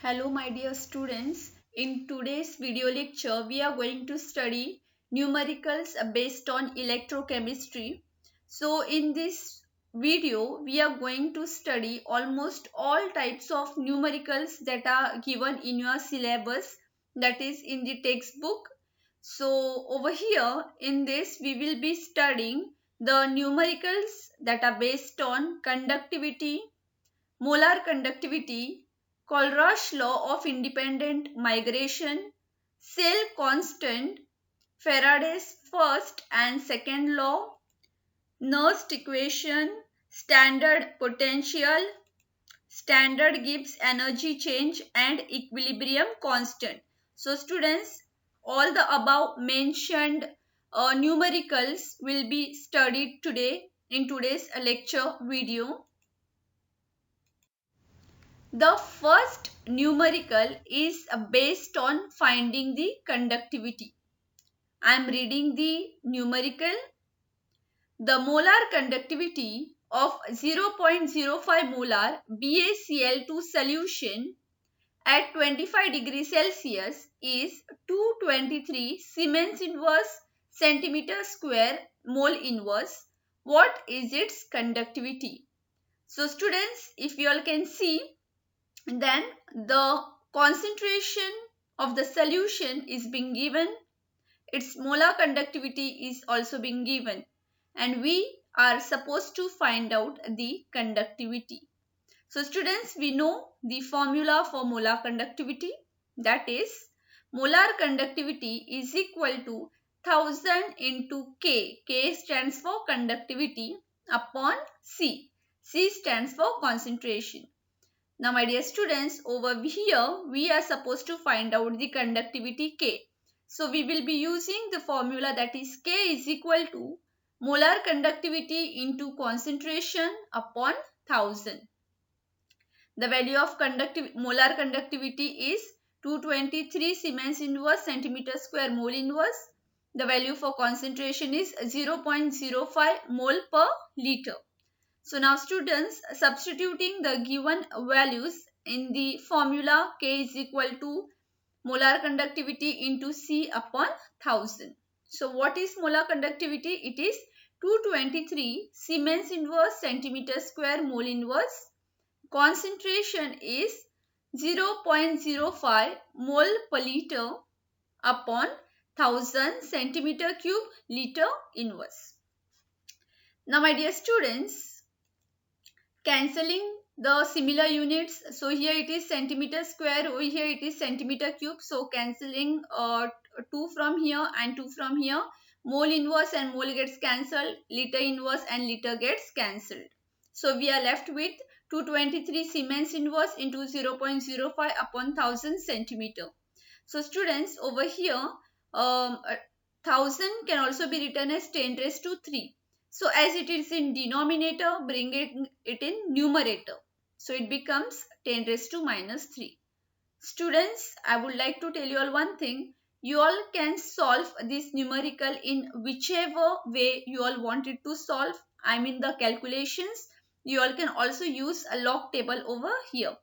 Hello my dear students, in today's video lecture we are going to study numericals based on electrochemistry. So in this video we are going to study almost all types of numericals that are given in your syllabus, that is in the textbook. So over here in this we will be studying the numericals that are based on conductivity, molar conductivity, Colruy's law of independent migration, cell constant, Faraday's first and second law, Nernst equation, standard potential, standard Gibbs energy change and equilibrium constant. So students, all the above mentioned numericals will be studied today in today's lecture video. The first numerical is based on finding the conductivity. I am reading the numerical. The molar conductivity of 0.05 molar BaCl2 solution at 25 degrees Celsius is 223 Siemens inverse centimeter square mole inverse. What is its conductivity? So students, if you all can see, then the concentration of the solution is being given, its molar conductivity is also being given, and we are supposed to find out the conductivity. So students, we know the formula for molar conductivity, that is molar conductivity is equal to 1000 into K. K stands for conductivity upon C. C stands for concentration. Now my dear students, over here we are supposed to find out the conductivity K. So we will be using the formula, that is K is equal to molar conductivity into concentration upon 1000. The value of molar conductivity is 223 Siemens inverse centimeter square mole inverse. The value for concentration is 0.05 mole per liter. So now students, substituting the given values in the formula, K is equal to molar conductivity into C upon 1000. So what is molar conductivity? It is 223 Siemens inverse centimeter square mole inverse. Concentration is 0.05 mole per liter upon 1000 centimeter cube liter inverse. Now my dear students, cancelling the similar units, so here it is centimeter square, over here it is centimeter cube, so cancelling 2 from here and 2 from here, mole inverse and mole gets cancelled, liter inverse and liter gets cancelled. So we are left with 223 Siemens inverse into 0.05 upon 1000 centimeter. So students, over here 1000 can also be written as 10 raised to 3. So as it is in denominator, bring it in numerator. So it becomes 10 raised to minus 3. Students, I would like to tell you all one thing. You all can solve this numerical in whichever way you all want it to solve. I mean the calculations. You all can also use a log table over here.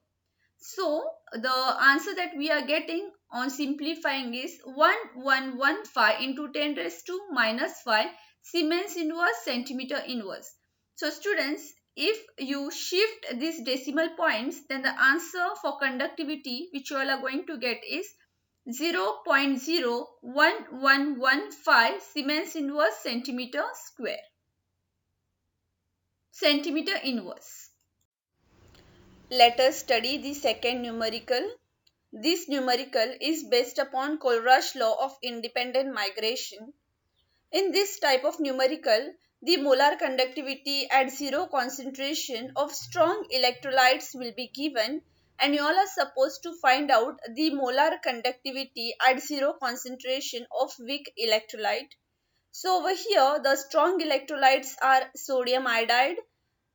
So the answer that we are getting on simplifying is 1115 into 10 raised to minus 5 Siemens inverse centimeter inverse. So students, if you shift these decimal points, then the answer for conductivity which you all are going to get is 0.01115 Siemens inverse centimeter square. Centimeter inverse. Let us study the second numerical. This numerical is based upon Colruy's law of independent migration. In this type of numerical, the molar conductivity at zero concentration of strong electrolytes will be given, and you all are supposed to find out the molar conductivity at zero concentration of weak electrolyte. So over here, the strong electrolytes are sodium iodide,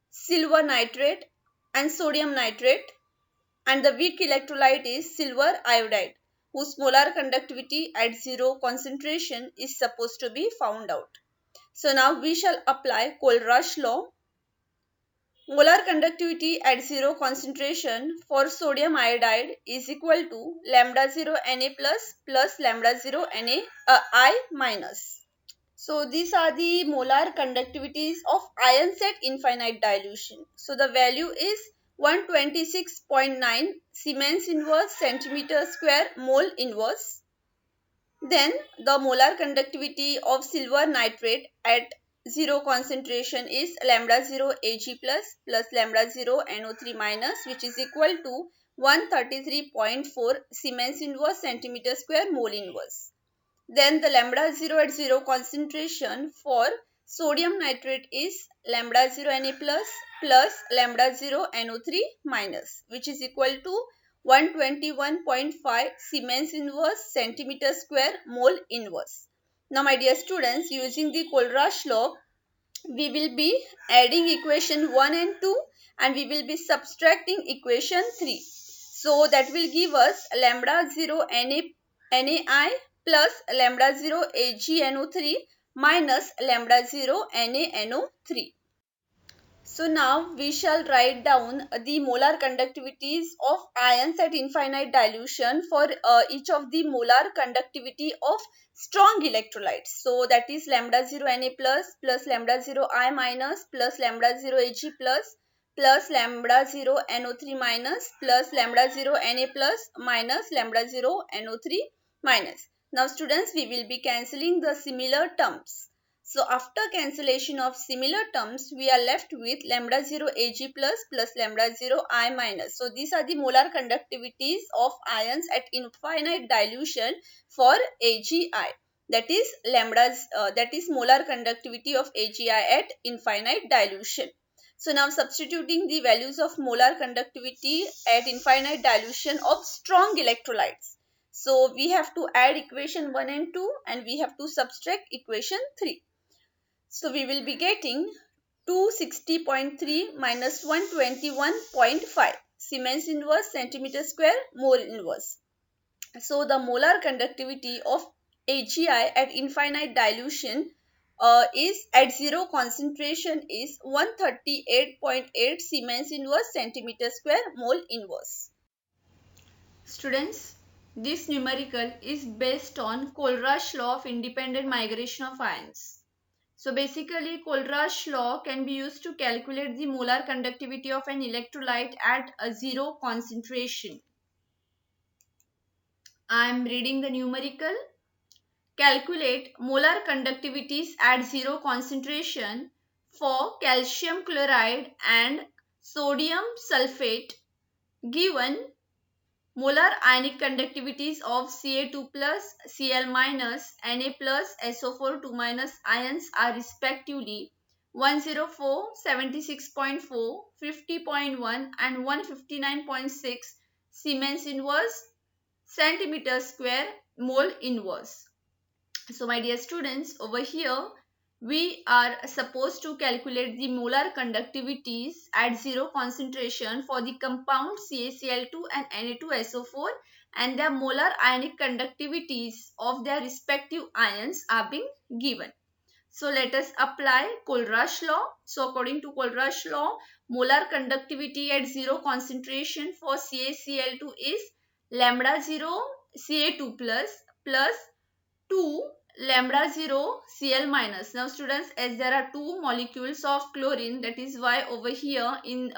silver nitrate and sodium nitrate, and the weak electrolyte is silver iodide, whose molar conductivity at zero concentration is supposed to be found out. So now we shall apply Colruy's law. Molar conductivity at zero concentration for sodium iodide is equal to lambda 0 Na plus lambda 0 I minus. So these are the molar conductivities of ions at infinite dilution. So the value is 126.9 Siemens inverse centimeter square mole inverse. Then the molar conductivity of silver nitrate at zero concentration is lambda 0 Ag plus lambda 0 NO3 minus, which is equal to 133.4 Siemens inverse centimeter square mole inverse. Then the lambda 0 at zero concentration for sodium nitrate is lambda 0 Na plus lambda 0 NO3 minus, which is equal to 121.5 Siemens inverse centimeter square mole inverse. Now my dear students, using the Kohlrausch law, we will be adding equation 1 and 2 and we will be subtracting equation 3. So that will give us lambda 0 NaI plus lambda 0 AgNO3 minus lambda 0 NaNO3. So now we shall write down the molar conductivities of ions at infinite dilution for each of the molar conductivity of strong electrolytes. So that is lambda 0 Na plus lambda 0 I minus plus lambda 0 Ag plus lambda 0 NO3 plus lambda 0 Na minus lambda 0 NO3 minus. Now students, we will be cancelling the similar terms. So after cancellation of similar terms, we are left with lambda 0 Ag plus lambda 0 I minus. So these are the molar conductivities of ions at infinite dilution for AgI. That is molar conductivity of AgI at infinite dilution. So now substituting the values of molar conductivity at infinite dilution of strong electrolytes. So we have to add equation 1 and 2 and we have to subtract equation 3. So we will be getting 260.3 minus 121.5 Siemens inverse centimeter square mole inverse. So the molar conductivity of AgI at infinite dilution is at zero concentration is 138.8 Siemens inverse centimeter square mole inverse. Students, this numerical is based on Kohlrausch law of independent migration of ions. So basically, Kohlrausch law can be used to calculate the molar conductivity of an electrolyte at a zero concentration. I am reading the numerical. Calculate molar conductivities at zero concentration for calcium chloride and sodium sulfate given molar ionic conductivities of Ca2 plus, Cl minus, Na plus, SO4 2 minus ions are respectively 104, 76.4, 50.1 and 159.6 Siemens inverse centimeter square mole inverse. So my dear students, over here we are supposed to calculate the molar conductivities at zero concentration for the compound CaCl2 and Na2SO4 and their molar ionic conductivities of their respective ions are being given. So let us apply Kohlrausch law. So according to Kohlrausch law, molar conductivity at zero concentration for CaCl2 is lambda 0 Ca2 plus 2 lambda 0 Cl minus. Now students, as there are two molecules of chlorine, that is why over here in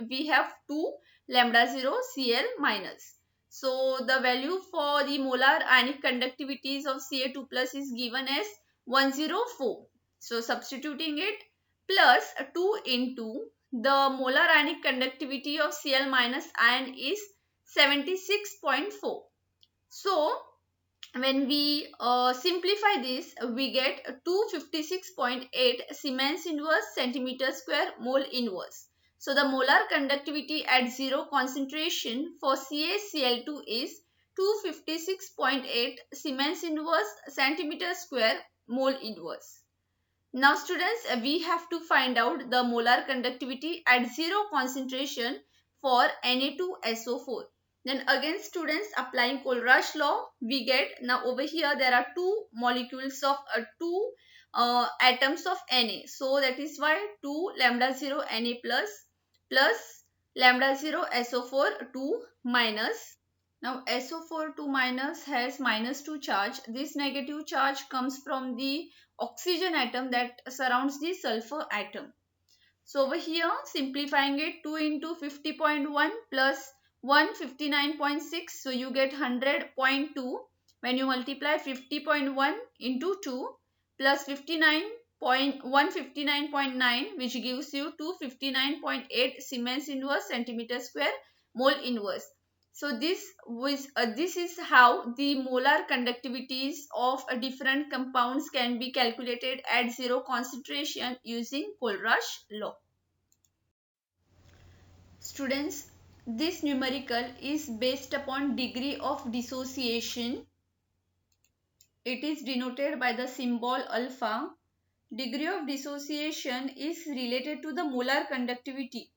we have 2 lambda 0 Cl minus. So the value for the molar ionic conductivities of Ca2 plus is given as 104. So substituting it plus 2 into the molar ionic conductivity of Cl minus ion is 76.4. So when we simplify this, we get 256.8 Siemens inverse centimeter square mole inverse. So the molar conductivity at zero concentration for CaCl2 is 256.8 Siemens inverse centimeter square mole inverse. Now students, we have to find out the molar conductivity at zero concentration for Na2SO4. Then again students, applying Kohlrausch law, we get, now over here there are two molecules of two atoms of Na. So that is why 2 lambda 0 Na plus plus lambda 0 SO4 2 minus. Now SO4 2 minus has minus 2 charge. This negative charge comes from the oxygen atom that surrounds the sulfur atom. So over here, simplifying it, 2 into 50.1 plus 159.6, so you get 100.2. When you multiply 50.1 into 2 plus 159.9, which gives you 259.8 Siemens inverse centimeter square mole inverse. So this is how the molar conductivities of different compounds can be calculated at zero concentration using Kohlrausch law. Students, this numerical is based upon degree of dissociation. It is denoted by the symbol alpha. Degree of dissociation is related to the molar conductivity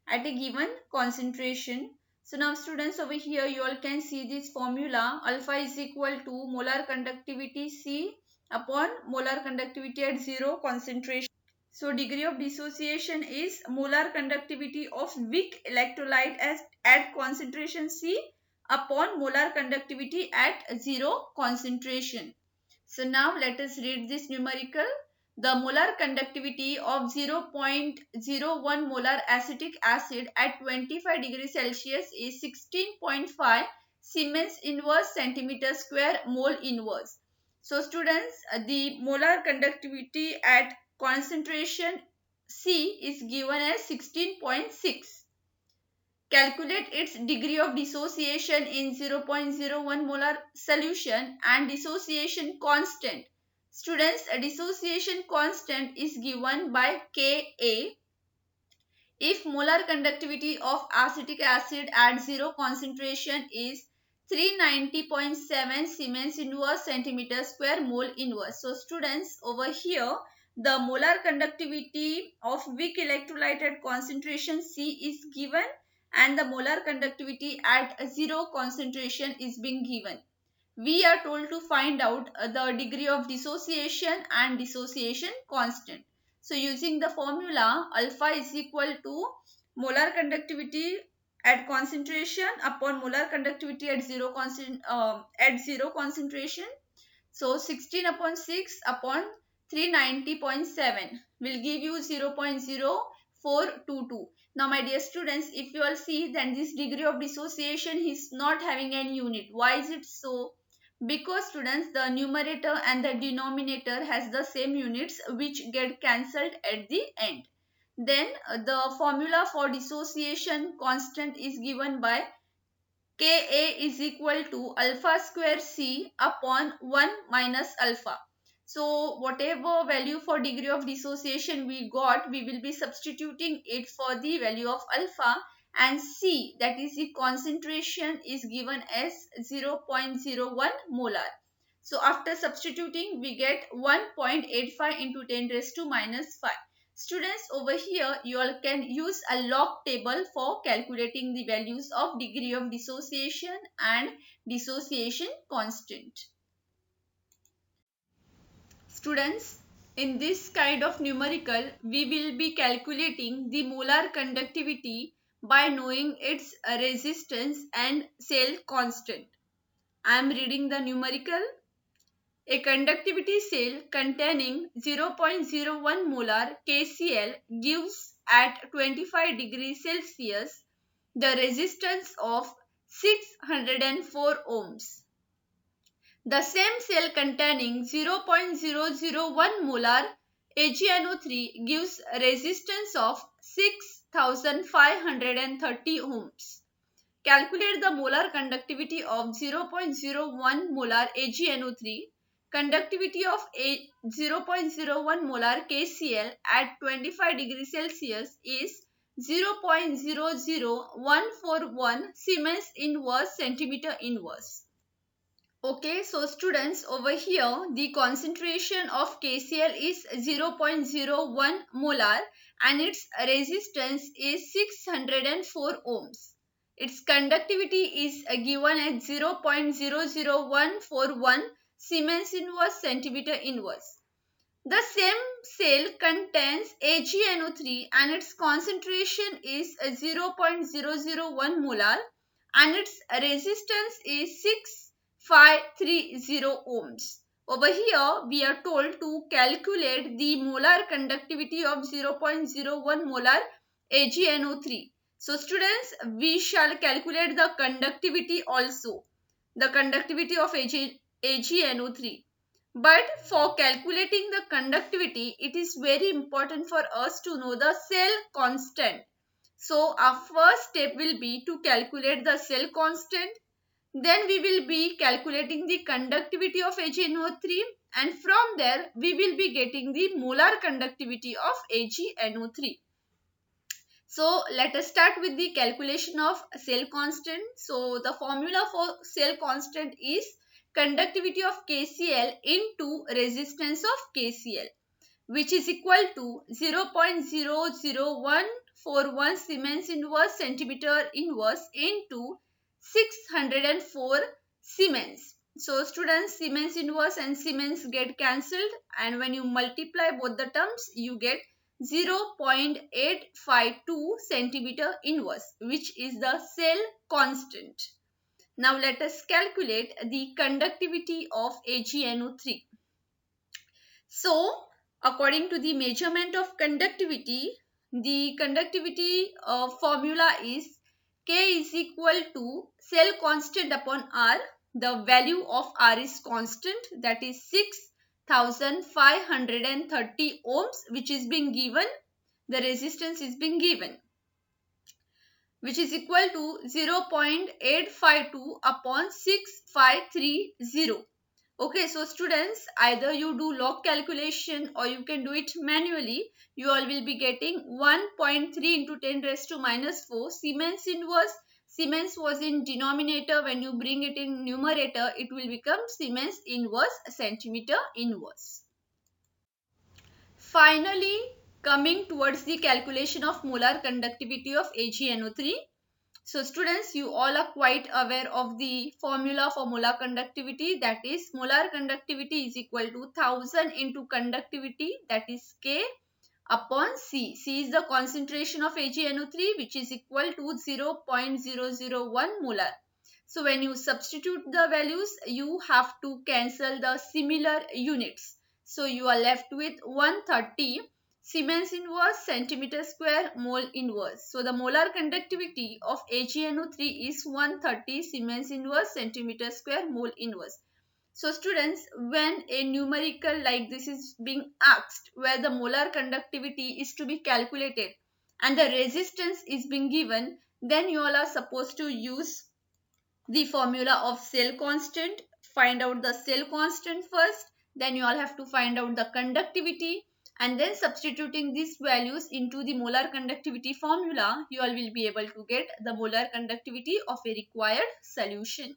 at a given concentration. So now students, over here you all can see this formula. Alpha is equal to molar conductivity C upon molar conductivity at zero concentration. So degree of dissociation is molar conductivity of weak electrolyte at concentration C upon molar conductivity at zero concentration. So now let us read this numerical. The molar conductivity of 0.01 molar acetic acid at 25 degrees Celsius is 16.5 Siemens inverse centimeter square mole inverse. So students, the molar conductivity at concentration C is given as 16.6. Calculate its degree of dissociation in 0.01 molar solution and dissociation constant. Students, a dissociation constant is given by Ka. If molar conductivity of acetic acid at zero concentration is 390.7 Siemens inverse centimeter square mole inverse. So students, over here the molar conductivity of weak electrolyte at concentration C is given and the molar conductivity at zero concentration is being given. We are told to find out the degree of dissociation and dissociation constant. So using the formula, alpha is equal to molar conductivity at concentration upon molar conductivity at zero concentration. So 16 upon 6 upon 390.7 will give you 0.0422. Now my dear students, if you all see, then this degree of dissociation is not having any unit. Why is it so? Because students, the numerator and the denominator has the same units which get cancelled at the end. Then the formula for dissociation constant is given by Ka is equal to alpha square C upon 1 minus alpha. So whatever value for degree of dissociation we got, we will be substituting it for the value of alpha, and C, that is the concentration, is given as 0.01 molar. So after substituting, we get 1.85 into 10 raised to minus 5. Students, over here you all can use a log table for calculating the values of degree of dissociation and dissociation constant. Students, in this kind of numerical, we will be calculating the molar conductivity by knowing its resistance and cell constant. I am reading the numerical. A conductivity cell containing 0.01 molar KCl gives at 25 degrees Celsius the resistance of 604 ohms. The same cell containing 0.001 molar AgNO3 gives resistance of 6530 ohms. Calculate the molar conductivity of 0.01 molar AgNO3. Conductivity of 0.01 molar KCl at 25 degrees Celsius is 0.00141 Siemens inverse centimeter inverse. Okay, so students, over here the concentration of KCl is 0.01 molar and its resistance is 604 ohms. Its conductivity is given at 0.00141 Siemens inverse centimeter inverse. The same cell contains AgNO3 and its concentration is 0.001 molar and its resistance is 6530 ohms. Over here, we are told to calculate the molar conductivity of 0.01 molar AgNO3. So students, we shall calculate the conductivity also, the conductivity of AgNO3. But for calculating the conductivity, it is very important for us to know the cell constant. So our first step will be to calculate the cell constant. Then we will be calculating the conductivity of AgNO3, and from there we will be getting the molar conductivity of AgNO3. So let us start with the calculation of cell constant. So the formula for cell constant is conductivity of KCl into resistance of KCl, which is equal to 0.00141 Siemens inverse centimeter inverse into 604 Siemens. So students, Siemens inverse and Siemens get cancelled, and when you multiply both the terms, you get 0.852 centimeter inverse, which is the cell constant. Now let us calculate the conductivity of AgNO3. So according to the measurement of conductivity, the conductivity formula is K is equal to cell constant upon R. The value of R is constant, that is 6530 ohms, which is being given. The resistance is being given, which is equal to 0.852 upon 6530. Okay, so students, either you do log calculation or you can do it manually. You all will be getting 1.3 into 10 raised to minus 4 Siemens inverse. Siemens was in denominator. When you bring it in numerator, it will become Siemens inverse centimeter inverse. Finally, coming towards the calculation of molar conductivity of AgNO3. So students, you all are quite aware of the formula for molar conductivity, that is molar conductivity is equal to 1000 into conductivity, that is K upon C. C is the concentration of AgNO3, which is equal to 0.001 molar. So when you substitute the values, you have to cancel the similar units. So you are left with 130 Siemens inverse centimeter square mole inverse. So the molar conductivity of AgNO3 is 130 Siemens inverse centimeter square mole inverse. So students, when a numerical like this is being asked, where the molar conductivity is to be calculated and the resistance is being given, then you all are supposed to use the formula of cell constant. Find out the cell constant first, then you all have to find out the conductivity, and then substituting these values into the molar conductivity formula, you all will be able to get the molar conductivity of a required solution.